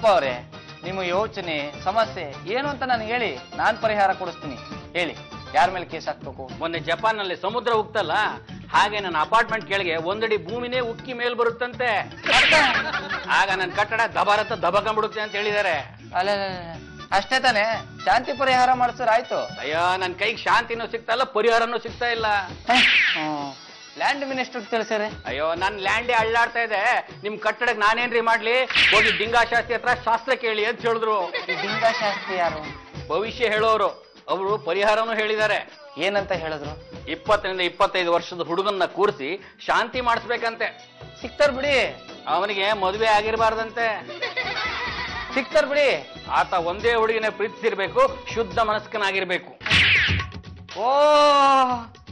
ಕೃಷ್ಣಪ್ಪ ಅವರೇ, ನಿಮ್ಮ ಯೋಚನೆ ಸಮಸ್ಯೆ ಏನು ಅಂತ ನನಗೆ ಹೇಳಿ, ನಾನ್ ಪರಿಹಾರ ಕೊಡಿಸ್ತೀನಿ. ಹೇಳಿ, ಯಾರ ಮೇಲೆ ಕೇಸ್ ಹಾಕ್ಬೇಕು? ಮೊನ್ನೆ ಜಪಾನ್ನಲ್ಲಿ ಸಮುದ್ರ ಉಕ್ತಲ್ಲ, ಹಾಗೆ ನನ್ನ ಅಪಾರ್ಟ್ಮೆಂಟ್ ಕೆಳಗೆ ಒಂದಡಿ ಭೂಮಿನೇ ಉಕ್ಕಿ ಮೇಲ್ ಬರುತ್ತಂತೆ. ಆಗ ನನ್ನ ಕಟ್ಟಡ ದಬಾರತ್ತ ದಬಕೊಂಡ್ಬಿಡುತ್ತೆ ಅಂತ ಹೇಳಿದ್ದಾರೆ. ಅಲ್ಲ, ಅಷ್ಟೇ ತಾನೆ? ಶಾಂತಿ ಪರಿಹಾರ ಮಾಡಿಸಿದ್ರೆ ಆಯ್ತು. ಅಯ್ಯೋ, ನನ್ನ ಕೈಗೆ ಶಾಂತಿನೂ ಸಿಗ್ತಾ ಇಲ್ಲ, ಪರಿಹಾರನೂ ಸಿಗ್ತಾ ಇಲ್ಲ. ಲ್ಯಾಂಡ್ ಮಿನಿಸ್ಟರ್ ತಿಳಿಸ್ಯಾರೆ. ಅಯ್ಯೋ, ನನ್ ಲ್ಯಾಂಡೇ ಅಳ್ಳಾಡ್ತಾ ಇದೆ, ನಿಮ್ ಕಟ್ಟಡಕ್ಕೆ ನಾನೇನ್ರಿ ಮಾಡ್ಲಿ? ಹೋಗಿ ಡಿಂಗಾಶಾಸ್ತ್ರಿ ಹತ್ರ ಶಾಸ್ತ್ರ ಕೇಳಿ ಅಂತ ಹೇಳಿದ್ರು. ಡಿಂಗಾಶಾಸ್ತ್ರಿ ಯಾರು? ಭವಿಷ್ಯ ಹೇಳೋರು. ಅವರು ಪರಿಹಾರನೂ ಹೇಳಿದ್ದಾರೆ. ಏನಂತ ಹೇಳಿದ್ರು? 20ರಿಂದ 25 ವರ್ಷದ ಹುಡುಗನ್ನ ಕೂರಿಸಿ ಶಾಂತಿ ಮಾಡಿಸ್ಬೇಕಂತೆ. ಸಿಕ್ತಾರ್ ಬಿಡಿ. ಅವನಿಗೆ ಮದುವೆ ಆಗಿರಬಾರ್ದಂತೆ. ಸಿಕ್ತಾರ್ ಬಿಡಿ. ಆತ ಒಂದೇ ಹುಡುಗಿನ ಪ್ರೀತಿಸಿರ್ಬೇಕು, ಶುದ್ಧ ಮನಸ್ಕನಾಗಿರ್ಬೇಕು. ಓ,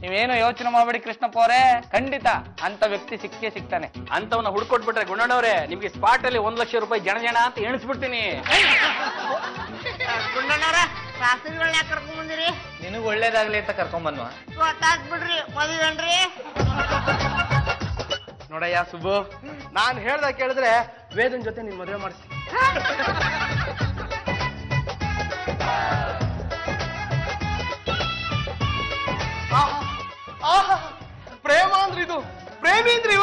ನೀವೇನು ಯೋಚನೆ ಮಾಡ್ಬೇಡಿ ಕೃಷ್ಣಪ್ಪ ಅವರೇ, ಖಂಡಿತ ಅಂತ ವ್ಯಕ್ತಿ ಸಿಕ್ಕೇ ಸಿಗ್ತಾನೆ. ಅಂತವನ್ನ ಹುಡ್ಕೊಟ್ಬಿಟ್ರೆ ಗುಂಡಣ್ಣವ್ರೆ, ನಿಮ್ಗೆ ಸ್ಪಾಟ್ ಅಲ್ಲಿ 1 ಲಕ್ಷ ರೂಪಾಯಿ ಜನ ಅಂತ ಎಣಿಸ್ಬಿಡ್ತೀನಿ. ಶಾಸ್ತ್ರಿಗಳನ್ನ ಯಾಕೆ ಕರ್ಕೊಂಡ್ ಬಂದಿರಿ? ನಿನಗ್ ಒಳ್ಳೇದಾಗ್ಲಿ ಅಂತ ಕರ್ಕೊಂಡ್ ಬಂದ್ವ? ಗೊತ್ತಾಗ್ಬಿಡ್ರಿ, ಮದುವೆನ್ರಿ. ನೋಡಯ್ಯ ಸುಬ್ಬು, ನಾನ್ ಹೇಳ್ದಾಗ ಕೇಳಿದ್ರೆ ವೇದನ್ ಜೊತೆ ನೀನ್ ಮದುವೆ ಮಾಡಿಸ್ತೀನಿ. ಪ್ರೇಮ ಅಂದ್ರೆ ಇದು, ಪ್ರೇಮಿ ಅಂದ್ರೆ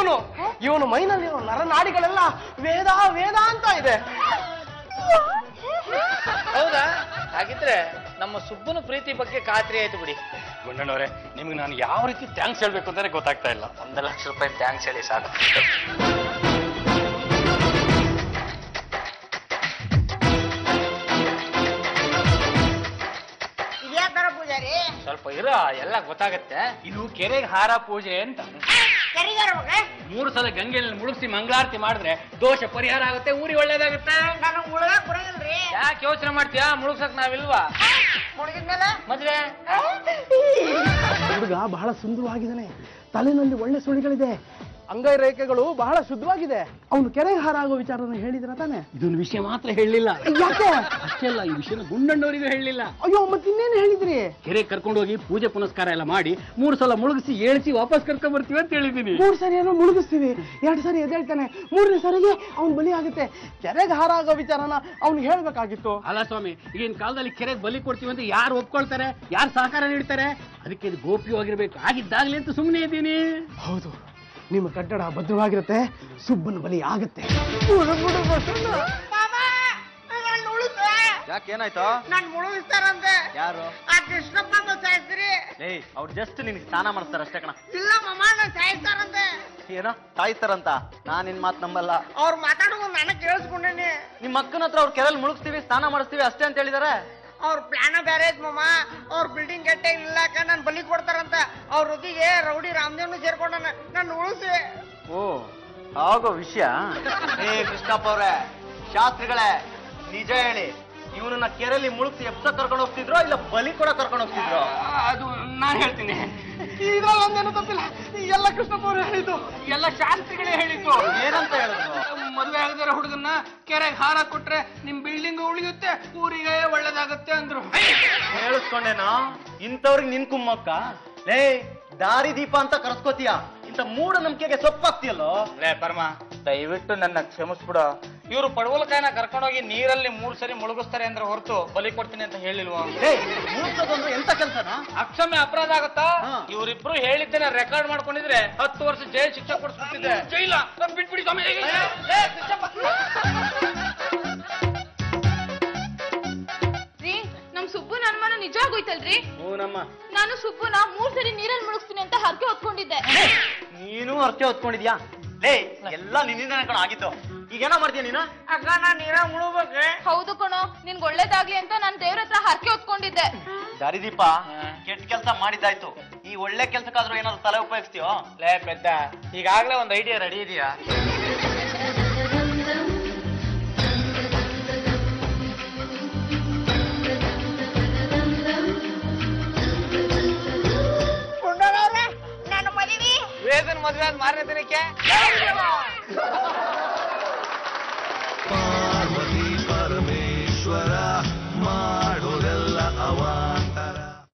ಇವನು ಮೈನಲ್ಲಿರೋ ನರನಾಡಿಗಳೆಲ್ಲ ವೇದ ವೇದ ಅಂತ ಇದೆ. ಹೌದಾ? ಹಾಗಿದ್ರೆ ನಮ್ಮ ಸುಬ್ಬನ ಪ್ರೀತಿ ಬಗ್ಗೆ ಖಾತ್ರಿ ಆಯ್ತು ಬಿಡಿ. ಗುಂಡಣ್ಣವ್ರೆ, ನಿಮ್ಗೆ ನಾನು ಯಾವ ರೀತಿ ಥ್ಯಾಂಕ್ಸ್ ಹೇಳ್ಬೇಕು ಅಂತಾನೆ ಗೊತ್ತಾಗ್ತಾ ಇಲ್ಲ. 1 ಲಕ್ಷ ರೂಪಾಯಿ ಥ್ಯಾಂಕ್ಸ್ ಹೇಳಿ ಸಾಕು. ಇದೇ ತರ ಪೂಜಾರಿ? ಸ್ವಲ್ಪ ಇರ, ಎಲ್ಲ ಗೊತ್ತಾಗತ್ತೆ. ಇದು ಕೆರೆಗೆ ಹಾರ ಪೂಜೆ ಅಂತ. ಕರಿಗಾರ 3 ಸಲ ಗಂಗೆಯಲ್ಲಿ ಮುಳುಗಿಸಿ ಮಂಗಳಾರತಿ ಮಾಡಿದ್ರೆ ದೋಷ ಪರಿಹಾರ ಆಗುತ್ತೆ, ಊರಿಗೆ ಒಳ್ಳೇದಾಗುತ್ತೆ. ನಾನು ಮುಳುಗಕ್ ಬರಂಗಿಲ್ರಿ. ಯಾಕೆ ಯೋಚನೆ ಮಾಡ್ತೀಯಾ? ಮುಳುಗ್ಸಕ್ ನಾವಿಲ್ವಾ? ಮುಳುಗಿದ್ಮೇಲೆ ಮದ್ವೆ ಹುಡುಗ ಬಹಳ ಸುಂದರವಾಗಿದ್ದಾನೆ, ತಲೆನಲ್ಲಿ ಒಳ್ಳೆ ಸುಳಿಗಳಿದೆ, ಅಂಗೈ ರೇಖೆಗಳು ಬಹಳ ಶುದ್ಧವಾಗಿದೆ. ಅವನು ಕೆರೆಗೆ ಹಾರ ಆಗೋ ವಿಚಾರನ ಹೇಳಿದ್ರ ತಾನೆ? ಇದೊಂದು ವಿಷಯ ಮಾತ್ರ ಹೇಳಲಿಲ್ಲ. ಯಾಕೆ? ಅಷ್ಟೇ ಅಲ್ಲ, ಈ ವಿಷಯನ ಗುಂಡಣ್ಣವರಿಗೂ ಹೇಳಲಿಲ್ಲ. ಅಯ್ಯೋ, ಮತ್ತೆ ಇನ್ನೇನು ಹೇಳಿದ್ರಿ? ಕೆರೆ ಕರ್ಕೊಂಡೋಗಿ ಪೂಜೆ ಪುನಸ್ಕಾರ ಎಲ್ಲ ಮಾಡಿ 3 ಸಲ ಮುಳುಗಿಸಿ ಏಳಿಸಿ ವಾಪಸ್ ಕರ್ಕೊಂಡ್ ಬರ್ತೀವಿ ಅಂತ ಹೇಳಿದೀನಿ. 3 ಸರಿ ಏನೋ ಮುಳುಗಿಸ್ತೀವಿ, 2 ಸರಿ ಎದ್ದೇಳ್ತಾನೆ, 3ನೇ ಸರಿಗೆ ಅವ್ನು ಬಲಿ ಆಗುತ್ತೆ. ಕೆರೆಗೆ ಹಾರ ಆಗೋ ವಿಚಾರನ ಅವ್ನಿಗೆ ಹೇಳ್ಬೇಕಾಗಿತ್ತು. ಅಲ್ಲ ಸ್ವಾಮಿ, ಈಗಿನ ಕಾಲದಲ್ಲಿ ಕೆರೆಗೆ ಬಲಿ ಕೊಡ್ತೀವಿ ಅಂತ ಯಾರು ಒಪ್ಕೊಳ್ತಾರೆ? ಯಾರು ಸಹಕಾರ ನೀಡ್ತಾರೆ? ಅದಕ್ಕೆ ಇದು ಗೋಪ್ಯವಾಗಿರ್ಬೇಕು. ಆಗಿದ್ದಾಗ್ಲಿ ಅಂತ ಸುಮ್ಮನೆ ಇದ್ದೀನಿ. ಹೌದು, ನಿಮ್ಮ ಕಟ್ಟಡ ಭದ್ರವಾಗಿರುತ್ತೆ, ಸುಬ್ಬನ ಬಲಿ ಆಗುತ್ತೆ. ಯಾಕೇನಾಯ್ತು? ನಾನ್ ಮುಳುಗಿಸ್ತಾರಂತೆ. ಯಾರು? ಆ ಕೃಷ್ಣಪ್ಪ ಸಾಯಿಸ್ತೀರಿ? ಅವ್ರು ಜಸ್ಟ್ ನಿನ್ಗೆ ಸ್ನಾನ ಮಾಡಿಸ್ತಾರ ಅಷ್ಟೇ ಕಣ. ಇಲ್ಲ ಮಾಮ, ನಾನ್ ಸಾಯಿಸ್ತಾರಂತೆ. ಏನೋ ಸಾಯಿಸ್ತಾರಂತ? ನಾನ್ ನಿನ್ ಮಾತು ನಂಬಲ್ಲ. ಅವ್ರು ಮಾತಾಡೋದು ನನಗ್ ಕೇಳಿಸ್ಕೊಂಡೇನಿ. ನಿಮ್ಮ ಅಕ್ಕನ ಹತ್ರ ಅವ್ರ ಕೆರೆಯಲ್ಲಿ ಮುಳುಗಿಸ್ತೀವಿ, ಸ್ನಾನ ಮಾಡಿಸ್ತೀವಿ ಅಷ್ಟೇ ಅಂತ ಹೇಳಿದಾರೆ. ಅವ್ರ ಪ್ಲಾನ ಬೇರೆ ಐತ್ ಮಾಮ. ಅವ್ರ ಬಿಲ್ಡಿಂಗ್ ಗಟ್ಟೆ ಇಲ್ಲಾಕ ನನ್ ಬಲಿ ಕೊಡ್ತಾರಂತ. ಅವ್ರ ಜೊತೆಗೆ ರೌಡಿ ರಾಮದೇವ್ನು ಸೇರ್ಕೊಂಡನ. ನಾನು ಉಳಿಸಿ. ಓ, ಆಗೋ ವಿಷಯ. ಏ ಕೃಷ್ಣಪ್ಪ ಅವ್ರೆ, ಶಾಸ್ತ್ರಿಗಳೇ, ನಿಜ ಹೇಳಿ, ಇವನನ್ನ ಕೆರೆಯಲ್ಲಿ ಮುಳುಗಿಸಿ ಎಪ್ಸ ಕರ್ಕೊಂಡು ಹೋಗ್ತಿದ್ರೋ ಇಲ್ಲ ಬಲಿ ಕೂಡ ಕರ್ಕೊಂಡು ಹೋಗ್ತಿದ್ರು? ಅದು ನಾನು ಹೇಳ್ತೀನಿ. ಇದ್ರಲ್ಲಿ ಒಂದೇನು ತಪ್ಪಿಲ್ಲ, ಎಲ್ಲ ಕೃಷ್ಣಪ್ಪ ಅವರು ಹೇಳಿದ್ದು. ಎಲ್ಲ ಶಾಸ್ತ್ರಿಗಳೇ ಹೇಳಿದ್ದು. ಏನಂತ ಹೇಳಿದ್ರು? ಮದುವೆ ಆಗದಿರೋ ಹುಡುಗನ್ನ ಕೆರೆಗೆ ಹಾರ ಕೊಟ್ರೆ ನಿಮ್ ಬಿಲ್ಡಿಂಗ್ ಉಳಿಯುತ್ತೆ, ಊರಿಗೆ ಒಳ್ಳೇದಾಗುತ್ತೆ ಅಂದ್ರು. ಹೇಳಿಸ್ಕೊಂಡೇನೋ? ಇಂಥವ್ರಿಗೆ ನಿನ್ ಕುಮ್ಮಕ್ಕ? ಲೇ, ದಾರಿ ದೀಪ ಅಂತ ಕರ್ಸ್ಕೋತೀಯ, ಇಂಥ ಮೂಢನಂಬಿಕೆಗೆ ಸೊಪ್ಪಾಗ್ತೀಯಲ್ಲೋ. ಲೇ ಪರಮ, ದಯವಿಟ್ಟು ನನ್ನ ಕ್ಷಮಿಸ್ಬಿಡ. ಇವರು ಪಡವಲಕಾಯನ ಕರ್ಕೊಂಡೋಗಿ ನೀರಲ್ಲಿ 3 ಸರಿ ಮುಳುಗಿಸ್ತಾರೆ ಅಂದ್ರೆ ಹೊರತು ಬಲಿ ಕೊಡ್ತೀನಿ ಅಂತ ಹೇಳಿಲ್ವಾ? ಮುಳುಗ್ಸೋದೊಂದು ಎಂತ ಕೆಲಸನ? ಅಕ್ಷಮ್ಯ ಅಪರಾಧ ಆಗತ್ತಾ? ಇವರಿಬ್ರು ಹೇಳಿದ್ದೇನೆ ರೆಕಾರ್ಡ್ ಮಾಡ್ಕೊಂಡಿದ್ರೆ 10 ವರ್ಷ ಜೈಲ್ ಶಿಕ್ಷೆ ಕೊಡಿಸ್ಬಿಟ್ಟಿದೆ. ಜೈಲ ಬಿಟ್ಬಿಡಿ ಸ್ವಾಮಿ. ನಮ್ ಸುಬ್ಬುನ ಅನುಮಾನ ನಿಜ ಆಗೋಯ್ತಲ್ರಿ? ನಮ್ಮ ನಾನು ಸುಬ್ಬುನ 3 ಸರಿ ನೀರಲ್ಲಿ ಮುಳುಗಿಸ್ತೀನಿ ಅಂತ ಹರಕೆ ಹೊತ್ಕೊಂಡಿದ್ದೆ. ನೀನು ಅರ್ಕೆ ಹೊತ್ಕೊಂಡಿದ್ಯಾ? ಲೇ, ಎಲ್ಲ ನಿನ್ನಿಂದ ಕಣ ಆಗಿತ್ತು. ಈಗೇನೋ ಮಾಡ್ತೀಯ ನೀನು? ಅಕ್ಕ ನಾನ್ ನೀರ ಮುಳುಗ್ಬೇಕೆ? ಹೌದು ಕಣೋ, ನಿನ್ಗೆ ಒಳ್ಳೇದಾಗ್ಲಿ ಅಂತ ನಾನು ದೇವ್ರ ಹತ್ರ ಹರಕೆ ಹೊತ್ಕೊಂಡಿದ್ದೆ. ದಾರಿದೀಪ, ಕೆಟ್ಟ ಕೆಲಸ ಮಾಡಿದ್ದಾಯ್ತು. ಈ ಒಳ್ಳೆ ಕೆಲ್ಸಕ್ಕಾದ್ರೂ ಏನಾದ್ರು ತಲೆ ಉಪಯೋಗಿಸ್ತೀಯೋ? ಲೇ ಪೆದ್ದ, ಈಗಾಗ್ಲೇ ಒಂದು ಐಡಿಯಾ ರೆಡಿ ಇದೆಯಾ? ನನ್ನ ಮದುವೆ ವೇದನ್ ಮದುವೆ ಆದ 4ನೇ ದಿನಕ್ಕೆ